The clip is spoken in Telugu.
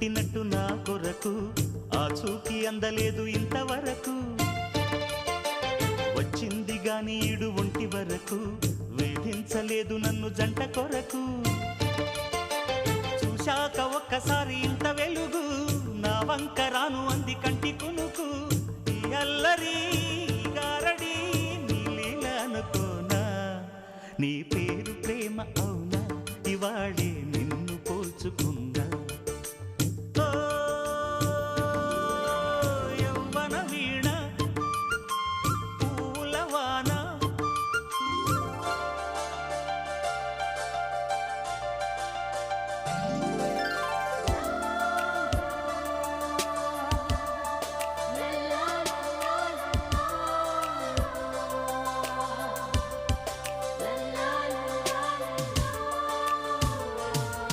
పుట్టినట్టు నా కొరకు ఆ చూకి అందలేదు ఇంతవరకు వచ్చింది గాని ఈడు ఒంటి వరకు వేధించలేదు నన్ను జంట కొరకు చూశాక ఒక్కసారి ఇంత వెలుగు నా వంక రాను అంది కంటి కునుకు ఈ అల్లరి గారడి నీ లీల అనుకోనా నీ పేరు ప్రేమ అవునా ఇవాళే నిన్ను పోల్చుకున్నా